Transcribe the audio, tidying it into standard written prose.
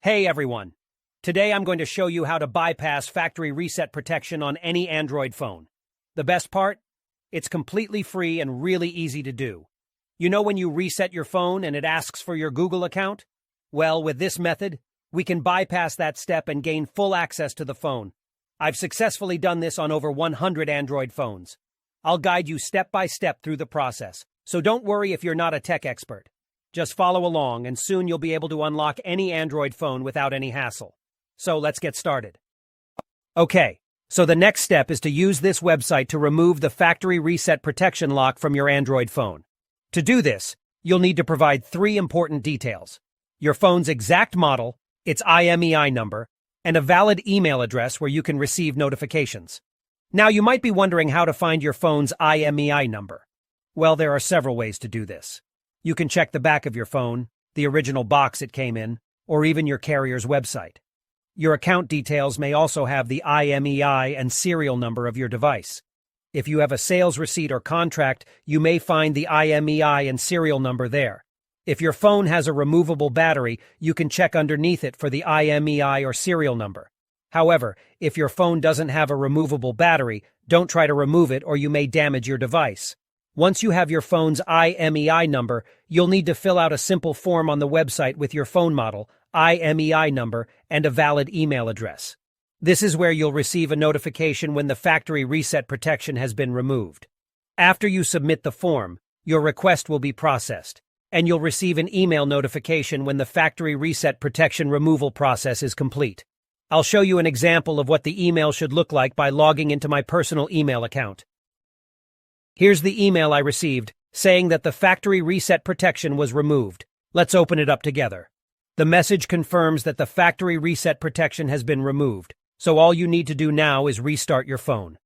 Hey everyone! Today I'm going to show you how to bypass factory reset protection on any Android phone. The best part? It's completely free and really easy to do. You know when you reset your phone and it asks for your Google account? Well, with this method, we can bypass that step and gain full access to the phone. I've successfully done this on over 100 Android phones. I'll guide you step by step through the process, so don't worry if you're not a tech expert. Just follow along and soon you'll be able to unlock any Android phone without any hassle. So let's get started. Okay, so the next step is to use this website to remove the factory reset protection lock from your Android phone. To do this, you'll need to provide 3 important details: your phone's exact model, its IMEI number, and a valid email address where you can receive notifications. Now you might be wondering how to find your phone's IMEI number. Well, there are several ways to do this. You can check the back of your phone, the original box it came in, or even your carrier's website. Your account details may also have the IMEI and serial number of your device. If you have a sales receipt or contract, you may find the IMEI and serial number there. If your phone has a removable battery, you can check underneath it for the IMEI or serial number. However, if your phone doesn't have a removable battery, don't try to remove it or you may damage your device. Once you have your phone's IMEI number, you'll need to fill out a simple form on the website with your phone model, IMEI number, and a valid email address. This is where you'll receive a notification when the factory reset protection has been removed. After you submit the form, your request will be processed, and you'll receive an email notification when the factory reset protection removal process is complete. I'll show you an example of what the email should look like by logging into my personal email account. Here's the email I received, saying that the factory reset protection was removed. Let's open it up together. The message confirms that the factory reset protection has been removed, so all you need to do now is restart your phone.